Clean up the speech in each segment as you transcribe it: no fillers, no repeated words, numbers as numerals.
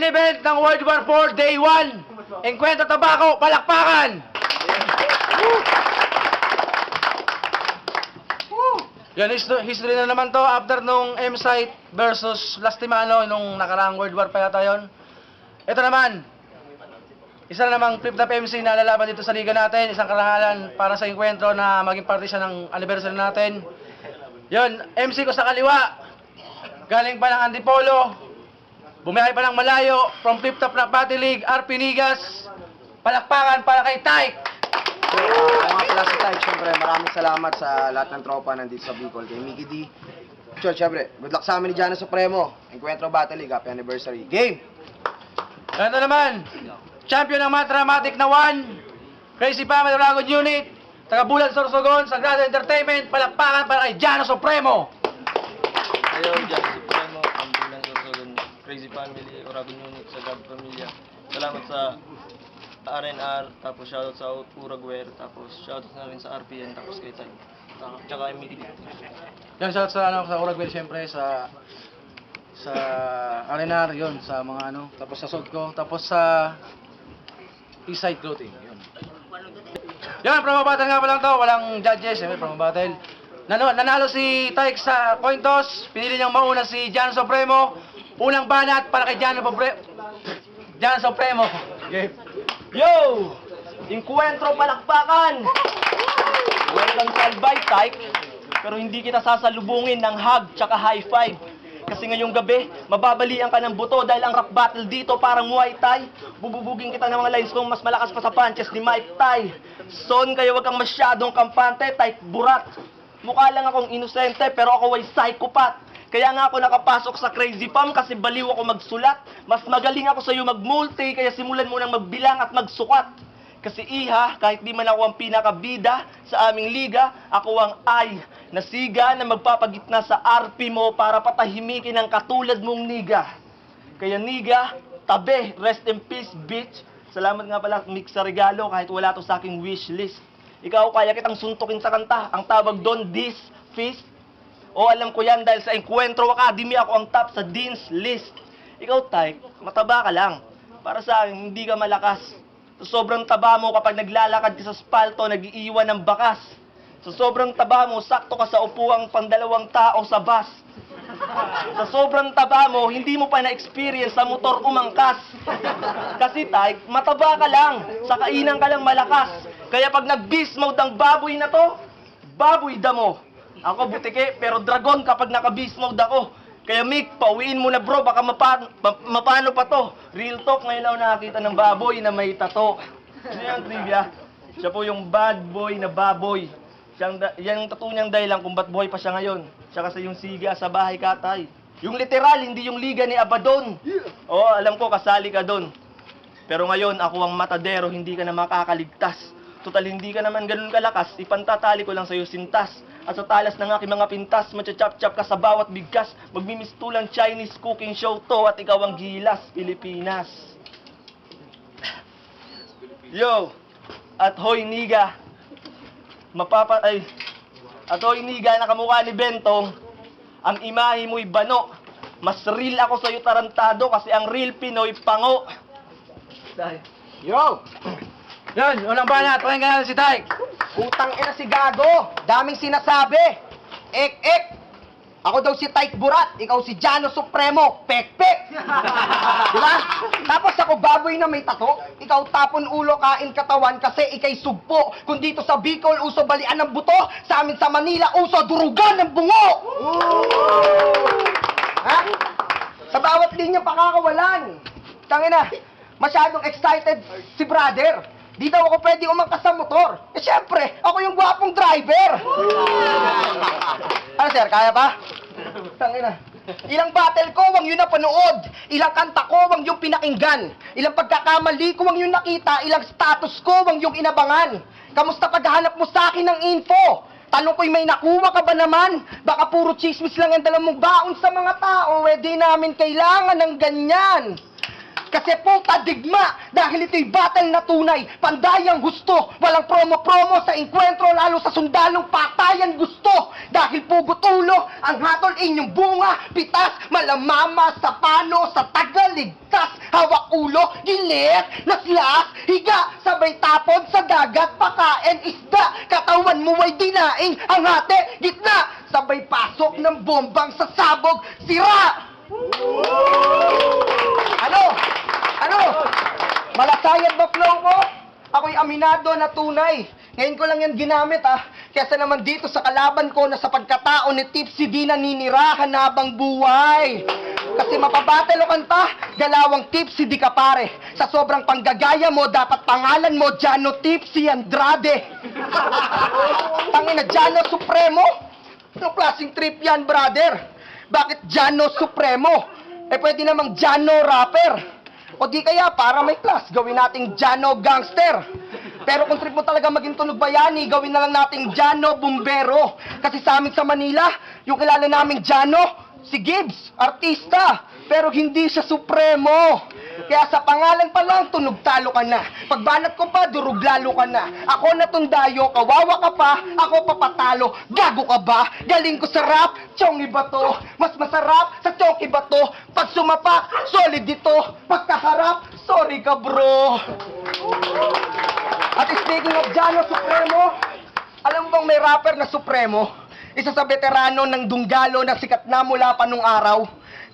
event ng World War 4 Day 1. Encuentro Tabaco, palakpakan! Yan, history na naman to after nung M-Site versus Lastimano nung nakaraang World War pa yata yun. Ito naman, isa na namang flip-top MC na lalaban dito sa liga natin, isang karangalan para sa enkwentro na maging parte siya ng anniversary natin. Yun, MC ko sa kaliwa, galing pa ng Antipolo, bumiyahe pa ng malayo, from flip-top na Pati League, RP Nigas, palakpakan para kay Tyke! Mga pala si Tyke, syempre maraming salamat sa lahat ng tropa nandito sa Bicol, kay Mickey D. Syempre, good luck sa amin ni Jano Supremo, Encuentro Battle League, happy anniversary. Game! Ito naman, champion ng Matramatic na 1, Crazy Family Dragon Unit, taga Bulan Sorsogon, Sagrado Entertainment, palakpakan para kay Jano Supremo! Ayaw, Jano Supremo, ang Bulan Sorsogon, Crazy Family, Dragon Unit, Sagrado Familia. Salamat sa RNR, tapos shoutout sa Uruguay, tapos shoutout na rin sa RPN, tapos kay Tay. Tsaka kay Mickey. Yan, shout sa Uruguay siyempre, sa RNR, yun, sa mga tapos sa Sodco, tapos sa Eastside Clothing, yun. Yan, promo battle nga pa lang to, walang judges, siyempre promo battle. Nanalo si Tyke sa coin toss, pinili niyang mauna si Jano Supremo, unang banat para kay Jano Supremo. Okay. Yo! Encuentro palakpakan! Welcome sa Albay, Tyke. Pero hindi kita sasalubungin ng hug tsaka high five. Kasi ngayong gabi, mababalian ka ng buto dahil ang rap battle dito parang Muay Thai. Bububugin kita ng mga lines kung mas malakas pa sa punches ni Mike Ty. Son, kaya wag kang masyadong kampante, Tyke Burat. Mukha lang akong inosente pero ako ay psychopath. Kaya nga ako nakapasok sa Crazy Fam kasi baliw ako magsulat. Mas magaling ako sa iyo magmulti kaya simulan mo nang magbilang at magsukat. Kasi iha, kahit di man ako ang pinakabida sa aming liga, ako ang ay na siga na magpapagitna sa RP mo para patahimikin ang katulad mong niga. Kaya niga, tabi, rest in peace, bitch. Salamat nga pala, Mick, sa regalo kahit wala to sa aking wish list. Ikaw, kaya kitang suntukin sa kanta. Ang tawag doon, this, fist. O alam ko yan dahil sa Encuentro Academy ako ang top sa Dean's List. Ikaw, Tyke, mataba ka lang. Para sa akin, hindi ka malakas. Sa sobrang taba mo kapag naglalakad ka sa spalto, nag-iiwan ng bakas. Sa sobrang taba mo, sakto ka sa upuang pang-2 tao sa bus. Sa sobrang taba mo, hindi mo pa na-experience sa motor umangkas. Kasi, Tyke, mataba ka lang. Sa kainan ka lang malakas. Kaya pag nag-beast mode ang baboy na to, baboy damo. Ako butike, pero dragon kapag naka-beast mode ako. Kaya Mick, pauwiin mo na bro, baka mapano pa to. Real talk, ngayon ako nakakita ng baboy na may tato. Ano yung trivia? Siya po yung bad boy na baboy. Yan yung tattoo niyang dahilan kung ba't buhay pa siya ngayon. Siya kasi yung siga sa bahay katay. Yung literal, hindi yung liga ni Abaddon. Oo, alam ko, kasali ka doon. Pero ngayon, ako ang matadero, hindi ka na makakaligtas. Total, hindi ka naman ganun kalakas, ipantatali ko lang sa'yo sintas. At sa talas ng aking mga pintas, matcha-chop-chop ka sa bawat bigkas. Magmimistulang Chinese cooking show to at ikaw ang gilas, Pilipinas. Yo! At hoy niga, at hoy niga na kamukha ni Bentong, ang imahe mo'y bano. Mas real ako sa'yo tarantado kasi ang real Pinoy pango. Yo! Yan, unang banat, pakinggan natin si Tyke! Utang ina si Gago, daming sinasabi. Ek. Ako daw si Tyke Burat, ikaw si Jano Supremo, pek-pek. Diba? Tapos ako baboy na may tato, ikaw tapon ulo, kain katawan kasi ikay sugpo. Kung dito sa Bicol, uso balian ng buto, sa amin sa Manila, uso durugan ng bungo. Ha? Sa bawat linya pakakawalan. Tangina, masyadong excited si brother. Di daw ako pwede umangkas sa motor. Eh syempre, ako yung gwapong driver. Ano sir, kaya pa? Tangina. Ilang battle ko, wang yun napanood. Ilang kanta ko, wang yung pinakinggan. Ilang pagkakamali ko, wang yung nakita. Ilang status ko, wang yung inabangan. Kamusta paghahanap mo sa akin ng info? Tanong ko'y may nakuha ka ba naman? Baka puro chismis lang ang dala mong baon sa mga tao. Eh di namin kailangan ng ganyan. Kasi puta digma, dahil ito'y battle na tunay, pandayang gusto, walang promo-promo sa enkwentro, lalo sa sundalong patayan gusto. Dahil pugot ulo, ang hatol inyong bunga, pitas, malamama sa pano, sa tagaligtas, hawak ulo, gilit, naslas, higa, sabay tapon sa dagat, pakain isda, katawan mo ay dinaing, ang hati, gitna, sabay pasok ng bombang sa sabog, sira! Ano? Malasayad ba flow ko? Ako'y aminado na tunay. Ngayon ko lang yan ginamit Kesa naman dito sa kalaban ko na sa pagkatao ni Tipsy di naninirahan habang buhay. Kasi mapabattle o kanta, galawang Tipsy di ka pare. Sa sobrang panggagaya mo, dapat pangalan mo Jano Tipsy Andrade. Tangina, Jano Supremo? Anong klaseng trip yan, brother? Bakit Jano Supremo? Pwede namang Jano Rapper. O di kaya, para may class, gawin nating Jano Gangster. Pero kung trip mo talaga maging tunog bayani, gawin na lang nating Jano Bumbero. Kasi sa amin sa Manila, yung kilala naming Jano, si Gibbs, artista. Pero hindi siya supremo. Kaya sa pangalan pa lang, tunog talo ka na. Pagbanat ko pa, durog lalo ka na. Ako na tundayo, kawawa ka pa, ako papatalo. Gago ka ba? Galing ko sa rap, chongi ba to? Mas masarap sa chongi ba to? Pag sumapak, solid dito. Pagkaharap, sorry ka bro. At speaking of Jano Supremo, alam mo bang may rapper na Supremo? Isa sa veterano ng Dunggalo na sikat na mula pa nung araw.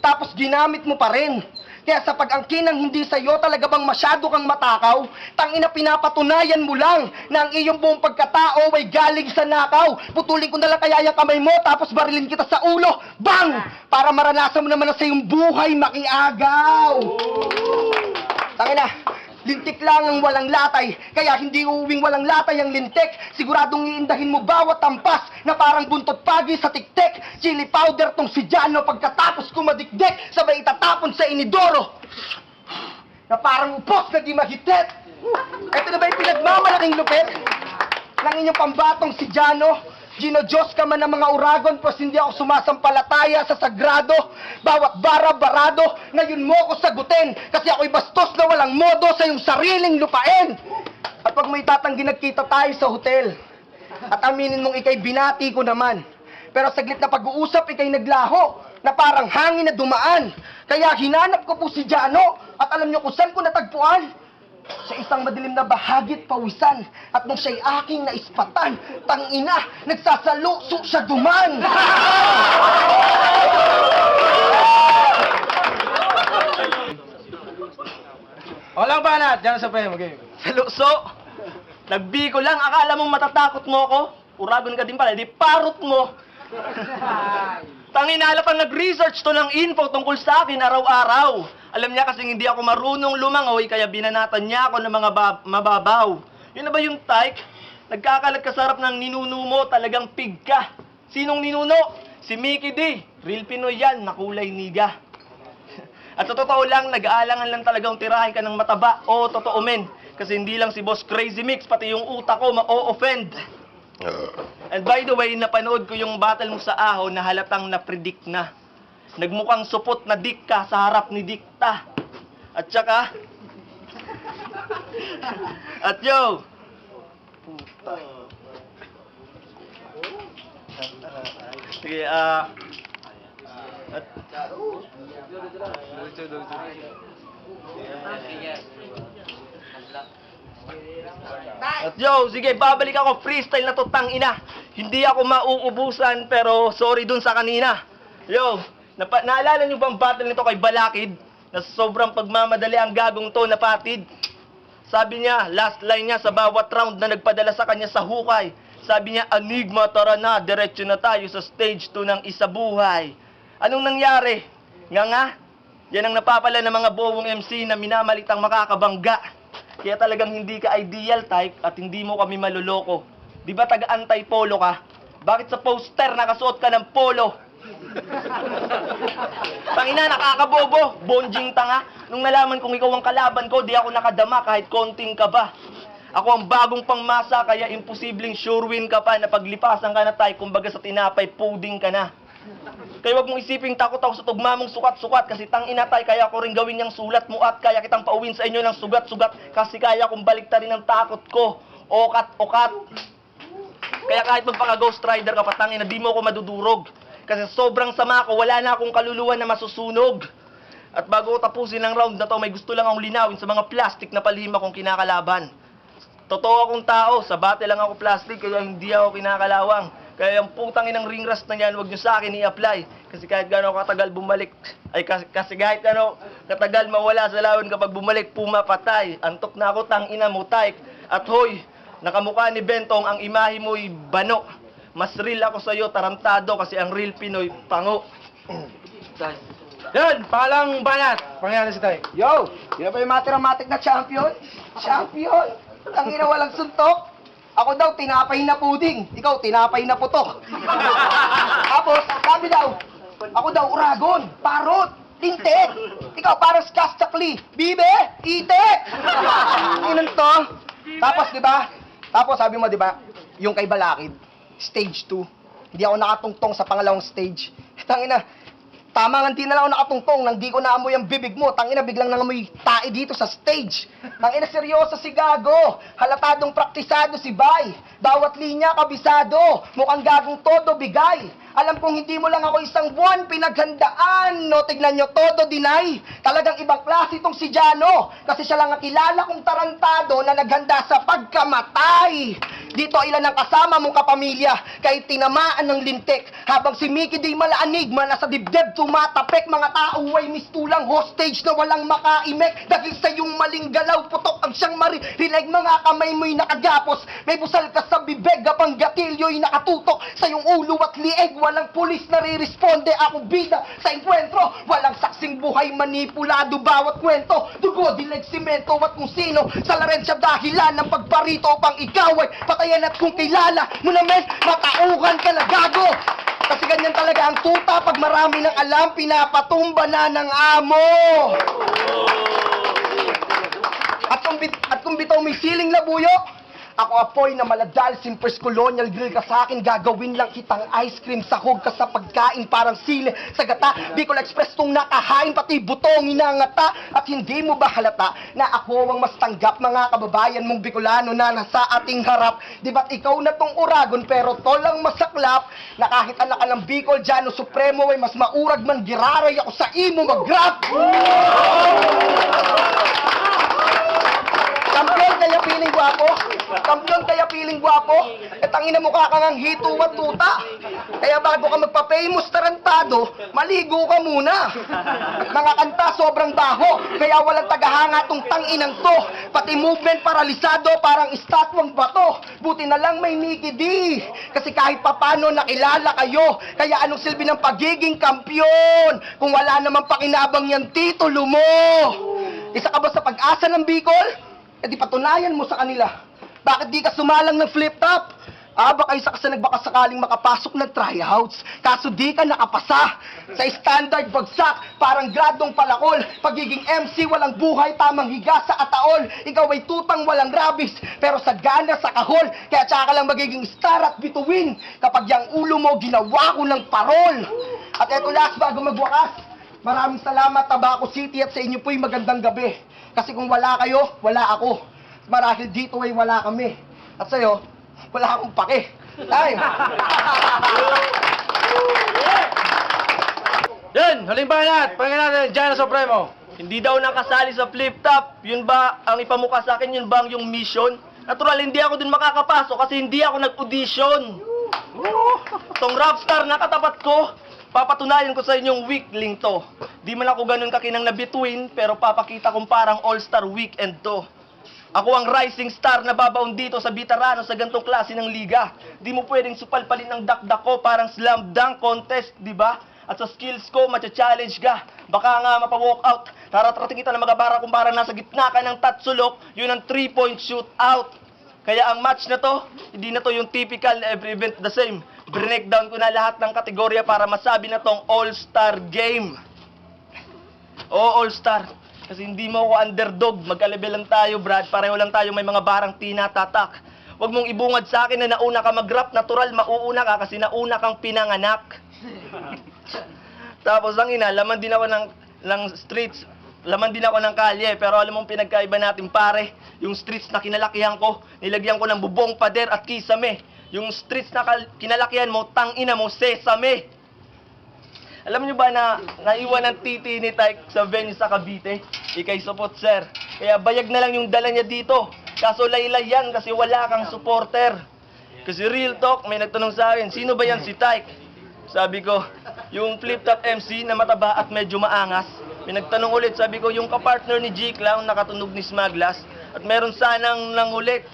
Tapos ginamit mo pa rin. Kaya sa pag-angkin ng hindi sa'yo, talaga bang masyado kang matakaw? Tangina, pinapatunayan mo lang na ang iyong buong pagkatao ay galing sa nakaw. Putulin ko na lang kaya yung kamay mo, tapos barilin kita sa ulo. Bang! Para maranasan mo naman na sa iyong buhay makiagaw. Tangina, lintik lang ang walang latay, kaya hindi uuwing walang latay ang lintik. Siguradong iindahin mo bawat tampas na parang buntot pagi sa tiktik. Chili powder tong si Jano pagkatapos kumadikdik, sabay itatapon sa inidoro na parang upos na di mahitit. Ito na ba yung pinagmamalaking lupit ng inyong pambatong si Jano? Gino-Diyos ka man ng mga uragon, pues hindi ako sumasampalataya sa sagrado. Bawat bara barado, ngayon mo ako sagutin, kasi ako'y bastos na walang modo sa iyong sariling lupain. At pag may tatanggi nagkita tayo sa hotel, at aminin mong ikay binati ko naman, pero saglit na pag-uusap ikay naglaho, na parang hangin na dumaan. Kaya hinanap ko po si Jano, at alam niyo kung saan ko natagpuan? Sa isang madilim na bahagit pawisan, at nung siya'y aking naispatan, tangina, nagsasaluso siya duman. Walang banat, Jano Supremo, game. Saluso! Nagbi ko lang, akala mong matatakot mo ako? Uragon ka din pala, di parot mo! Tanginala pang nag-research to ng info tungkol sa akin araw-araw. Alam niya kasing hindi ako marunong lumangoy, kaya binanatan niya ako ng mga mababaw. Yun na ba yung type? Nagkakalat ka sa harap ng ninuno mo, talagang pig ka. Sinong ninuno? Si Mickey D. Real Pinoy yan, nakulay niga. At sa totoo lang, nag-aalangan lang talagang tirahin ka ng mataba. Oo, totoo men. Kasi hindi lang si Boss Crazy Mix, pati yung utak ko ma-o-offend. And by the way, napanood ko yung battle mo sa ahon na halatang na-predict na. Nagmukhang supot na dik ka sa harap ni Dikta. At saka... At yo! Puta. Sige, At yo, sige, babalik ako. Freestyle na to, tangina. Hindi ako mauubusan, pero sorry dun sa kanina. Yo, naalala nyo bang battle nito kay Balakid? Na sobrang pagmamadali ang gagong to napatid. Sabi niya, last line niya sa bawat round na nagpadala sa kanya sa hukay. Sabi niya, Enigma, tara na, diretso na tayo sa stage 2 ng Isabuhay. Anong nangyari? Nga, yan ang napapala ng mga bowong MC na minamalitang makakabangga. Kaya talagang hindi ka ideal type at hindi mo kami maluloko. Di ba taga-anti-polo ka? Bakit sa poster nakasuot ka ng polo? Tangina, nakakabobo. Bonjing tanga. Nung nalaman kong ikaw ang kalaban ko, di ako nakadama kahit konting ka ba. Ako ang bagong pangmasa, kaya imposibleng sure win ka pa na paglipasan ka na tayo, kumbaga sa tinapay, pudding ka na. Kaya wag mong isiping takot ako sa tugma mong sukat-sukat kasi tangina tay, kaya ko rin gawin yung sulat mo at kaya kitang pauwin sa inyo ng sugat-sugat kasi kaya kong baliktarin ang takot ko. Okat. Kaya kahit magpaka-Ghost Rider ka patangina, di mo ako madudurog. Kasi sobrang sama ko, wala na akong kaluluwa na masusunog. At bago ko tapusin ang round na to, may gusto lang akong linawin sa mga plastic na palihim akong kinakalaban. Totoo akong tao, sa bate lang ako plastic, kaya hindi ako kinakalawang. Kaya yung putang inang ring rust na yan, huwag nyo sa akin i-apply. Kasi kahit gano'ng katagal bumalik, kasi kahit gano'ng katagal mawala sa lawan kapag bumalik, pumapatay. Antok na ako, tang ina mo, type. At hoy, nakamukha ni Bentong, ang imahe mo'y bano. Mas real ako sa'yo, tarantado, kasi ang real Pinoy, pango. Yan, pangalang banat. Pangyari si Tay. Yo, yun ba yung matik na champion? Champion? Tangina walang suntok. Ako daw, tinapay na puding. Ikaw, tinapay na putok. Tapos, sabi daw, ako daw, uragon, parot, lintik. Ikaw, parang skastakli. Bibe, itik. Inan to. Tapos, di ba? Tapos, sabi mo, di ba, yung kay Balakid, stage 2. Hindi ako nakatungtong sa pangalawang stage. Tangina, tama nga di na lang ako nakatungtong nang di ko naamoy ang bibig mo. Tangina, biglang nangamoy tae dito sa stage. Tangina, seryoso si Gago. Halatadong praktisado si Bay. Bawat linya kabisado. Mukhang gagong todo bigay. Alam kong hindi mo lang ako isang buwan pinaghandaan. No, tignan nyo, todo deny. Talagang ibang klase itong si Jano. Kasi siya lang ang kilala kong tarantado na naghanda sa pagkamatay. Dito ilan ang kasama mong kapamilya kahit tinamaan ng lintik. Habang si Mickey Di Malaanigma nasa dibdib tumatapik. Mga tao ay mistulang hostage na walang makaimek. Dahil sa iyong maling galaw, putok ang siyang maririnig. Mga kamay mo'y nakagapos. May busal ka sa bibig, kapang gatilyo'y nakatutok sa iyong ulo at lieg. Walang pulis na riresponde, ako bida sa enkwentro. Walang saksing buhay, manipulado bawat kwento. Dugo, dileg, simento at kung sino sa larensya dahilan ng pagparito upang ikaw ay patayan. At kung kilala mo naman, matauhan ka na Gago. Kasi ganyan talaga ang tuta pag marami ng alam, pinapatumba na ng amo. At kung bitaw may siling labuyo, ako apoy na maladal, simpers colonial grill ka sa akin, gagawin lang kitang ice cream, sahog ka sa pagkain, parang sili sa gata. Bicol Express tong nakahain, pati butong inangata. At hindi mo ba halata na ako ang mas tanggap mga kababayan mong Bicolano na nasa ating harap? Di ba't ikaw na tong uragon, pero to lang masaklap, na kahit anak ka ng Bicol, Jano Supremo, ay mas maurag man giraray ako sa imo mag-rap. Kampiyon kaya piling gwapo? Kampiyon kaya piling gwapo? E tangina mukha kang ang hito at tuta. Kaya bago ka magpa-famous tarantado, maligo ka muna. At mga kanta sobrang baho, kaya walang tagahanga tong tanginang to. Pati movement paralisado, parang estatwang bato. Buti na lang may Mickey D. Kasi kahit papano nakilala kayo. Kaya anong silbi ng pagiging kampiyon kung wala namang pakinabang yan titulo mo? Isa ka ba sa pag-asa ng Bicol? E di patunayan mo sa kanila. Bakit di ka sumalang ng flip-top? Baka isa ka sa nagbakasakaling makapasok ng tryouts. Kaso di ka nakapasa. Sa standard bagsak, parang gradong palakol. Pagiging MC, walang buhay, tamang higa sa ataol. Ikaw ay tutang walang rabis, pero sagana sa kahol. Kaya tsaka lang magiging star at bituin kapag yung ulo mo ginawa ko ng parol. At eto last bago magwakas, maraming salamat Tabaco City at sa inyo po'y magandang gabi. Kasi kung wala kayo, wala ako. Marahil dito ay wala kami. At sa'yo, wala akong pake. Time! Yan, huling banat. Pangyari natin, Jano Supremo. Hindi daw nakasali sa flip-top. Yun ba ang ipamukha sa akin? Yun ba ang yung mission? Natural, hindi ako din makakapasok kasi hindi ako nag-audition. Tong rapstar na katapat ko, papatunayan ko sa inyong weakling to. Di man ako ganun kakinang na between, pero papakita kong parang all-star weekend to. Ako ang rising star na babaon dito sa veterano sa gantong klase ng liga. Di mo pwedeng supalpalin ng dakdak ko, parang slam dunk contest, di ba? At sa skills ko, matcha-challenge ka. Baka nga mapa-walkout. Taratrating kita na magabara kung parang nasa gitna ka ng tatsulok, yun ang 3-point shootout. Kaya ang match na to, hindi na to yung typical na every event the same. Breakdown ko na lahat ng kategorya para masabi na tong all-star game. Oo, all-star. Kasi hindi mo ako underdog. Magka-level lang tayo, Brad. Pareho lang tayo may mga barang tinatatak. Huwag mong ibungad sa akin na nauna ka mag-rap, natural, mauuna ka kasi nauna kang pinanganak. Tapos ang ina, laman din ako ng streets, laman din ako ng kalye, pero alam mong pinagkaiba natin pare, yung streets na kinalakihan ko, nilagyan ko ng bubong, pader at kisame. Yung streets na kinalakihan mo, tangina mo, sesame. Alam niyo ba na naiwan ang titi ni Tyke sa venue sa Cavite? Ikay support, sir. Kaya bayag na lang yung dala niya dito. Kaso laylay yan kasi wala kang supporter. Kasi real talk, may nagtanong sa akin, sino ba yan si Tyke? Sabi ko, yung flip-top MC na mataba at medyo maangas. May nagtanong ulit, sabi ko, yung kapartner ni G-Clown nakatunog ni Smaglas at meron sanang nangulit.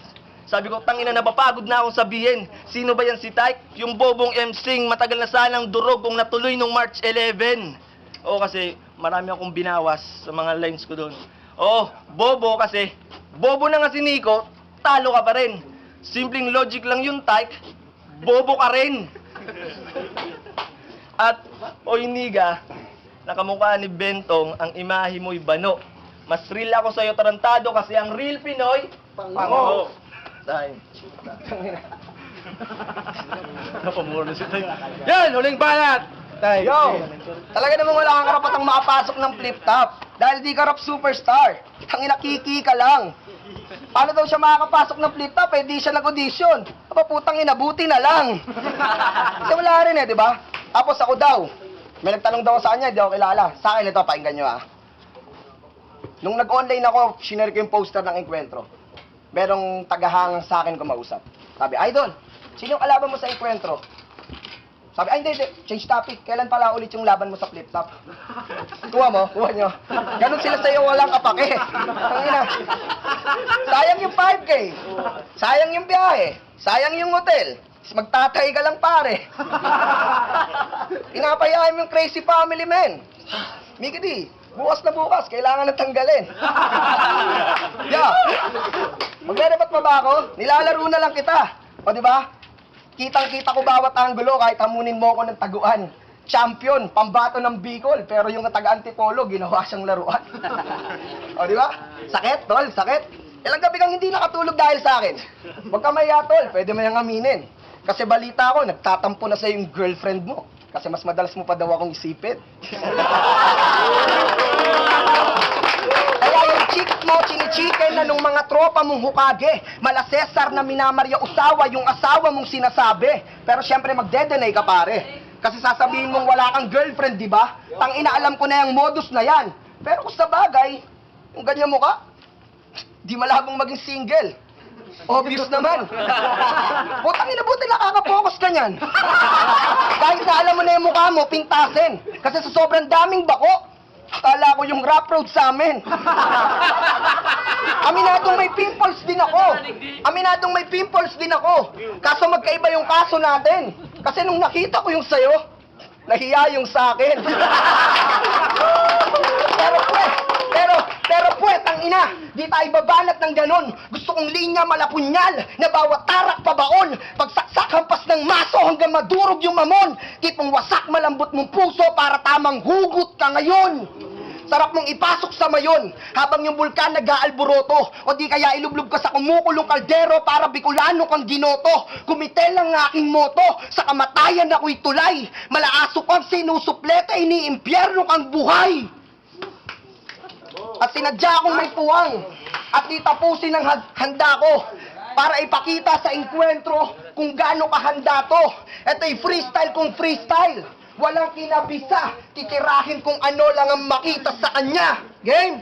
Sabi ko, tangina, napapagod na akong sabihin. Sino ba yan si Tyke? Yung bobong MCing matagal na sanang durog kung natuloy nung March 11. Oo, kasi marami akong binawas sa mga lines ko doon. Oo, bobo kasi, bobo na nga si Nico, talo ka pa rin. Simpleng logic lang yung Tyke, bobo ka rin. At, oy niga, nakamukha ni Bentong, ang imahe mo'y bano. Mas real ako sa'yo tarantado kasi ang real Pinoy, pango. Time. Napamuro si Tay. Yan, huling banat! Tay. Yo! Talaga namang wala kang karapatang makapasok ng flip-top. Dahil di ka rap superstar. Tangina, kiki ka lang. Paano daw siya makakapasok ng flip-top? Eh, di siya nag-audition. Aba, putang ina, buti na lang. Kasi wala rin eh, di ba? Tapos ako daw, may nagtanong daw sa kanya, di ako kilala. Sa akin ito, pakinggan nyo ah. Nung nag-online ako, shinare ko yung poster ng Encuentro. Merong tagahangang sa akin kumausap. Sabi, Idol, sino yung kalaban mo sa Encuentro? Sabi, ay hindi, change topic. Kailan pala ulit yung laban mo sa flip-top? Kuha mo, kuha nyo. Ganun sila sa'yo, walang kapake. Tangina. Sayang yung 5K. Sayang yung biyahe. Sayang yung hotel. Magtatay ka lang pare. Pinapayaan mo yung crazy family, men. Mickey D, bukas na bukas, kailangan na tanggalin. Yeah. Magre-rebat pa ba ako? Nilalaro na lang kita. O di ba? Kitang-kita ko bawat anggulo kahit hamunin mo ako ng taguan. Champion, pambato ng Bicol, pero yung taga-Antipolo, ginawa siyang laruan. O di ba? Sakit, tol, sakit. Ilang gabi kang hindi nakatulog dahil sa akin. Huwag ka mahiya, tol, pwede mo yung aminin. Kasi balita ko, nagtatampo na sa yung girlfriend mo. Kasi mas madalas mo pa daw akong isipin. Kaya yung chick mo, chinichicken na nung mga tropa mong hukage. Mala Cesar na minamarya usawa yung asawa mong sinasabi. Pero syempre magde-deny ka pare. Kasi sasabihin mong wala kang girlfriend, di ba? Tangina, alam ko na yung modus na yan. Pero kung sa bagay, yung ganyan mo ka, di malabong maging single. Obvious naman. Putang ina, buti nakaka-focus ka niyan. Kahit na alam mo na yung mukha mo, pintasin. Kasi sa sobrang daming bako, akala ko yung rap road sa amin. Aminadong may pimples din ako. Aminadong may pimples din ako. Kaso magkaiba yung kaso natin. Kasi nung nakita ko yung sayo, nahiya yung sa akin. Pero puwet, ang ina, di tayo babanat ng ganon. Gusto kong linya malapunyal, na bawat tarak pabaon. Pagsaksak hampas ng maso hanggang madurog yung mamon. Tipong wasak malambot mong puso para tamang hugot ka ngayon. Sarap mong ipasok sa mayon habang yung bulkan nag-aalboroto. O di kaya ilublob ka sa kumukulong kaldero para bikulano kang ginoto. Kumitel ang aking moto, sa kamatayan ako'y tulay. Malaasok kang sinusuplete, iniimpyerno kang buhay. At sinadya akong may puwang at di tapusin ang handa ko para ipakita sa Encuentro kung gaano kahanda to. Ito'y freestyle kung freestyle. Walang kinabisa, titirahin kung ano lang ang makita sa kanya. Game?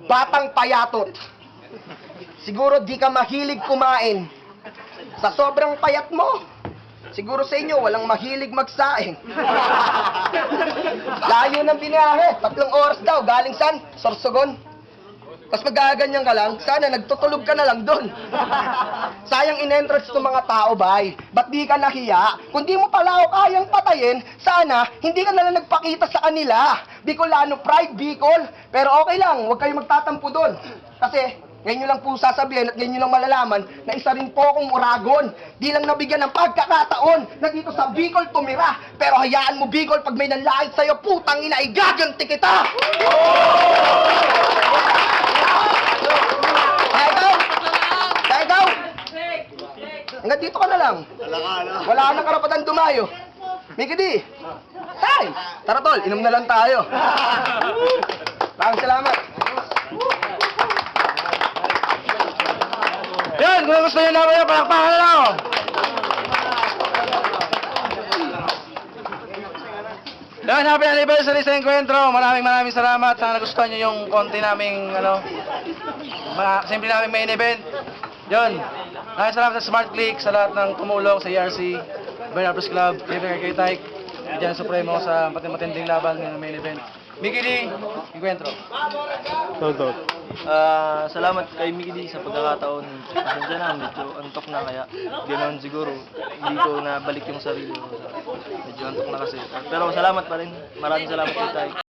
Batang payatot. Siguro di ka mahilig kumain. Sa sobrang payat mo, siguro sa inyo, walang mahilig magsaing. Layo ng biniyahe, 3 oras daw, galing saan? Sorsogon. Tapos magaganyan ka lang, sana nagtutulog ka na lang doon. Sayang in-entrance ng mga tao, bay. Ba't di ka nahiya? Kung di mo pala ako kayang patayin, sana hindi ka nalang nagpakita sa kanila. Bicolano pride, Bicol. Pero okay lang, huwag kayong magtatampo doon. Kasi ngayon nyo lang po sasabihin at ngayon nyo lang malalaman na isa rin po akong Oragon. Di lang nabigyan ng pagkakataon na dito sa Bicol tumira. Pero hayaan mo, Bicol, pag may nanlait sa'yo, putang ina, igaganti kita! Hanggang dito ka na lang. Wala ka nang karapatan dumayo. Mickey D! Tay! Tara tol, inom na lang tayo. Maraming salamat. Yan, kung gusto nyo naman yun, palakpakan na lang oh. Yan, happy anniversary sa enkwentro. Maraming salamat na nagustuhan nyo yung konti naming, simple naming main event. Yun. Maraming salamat sa Smart Click, sa lahat ng tumulong, sa ERC, Bernard Press Club, kay Tyke, Jan Supremo sa matinding laban ng main event. Mickey D, enkwentro. Salamat kay Mickey D sa pagkakataon. Pasensya na, medyo antok na kaya ganoon siguro. Hindi ko nabalik yung sarili ko. Medyo antok na kasi. Pero salamat pa rin. Maraming salamat kay Tay.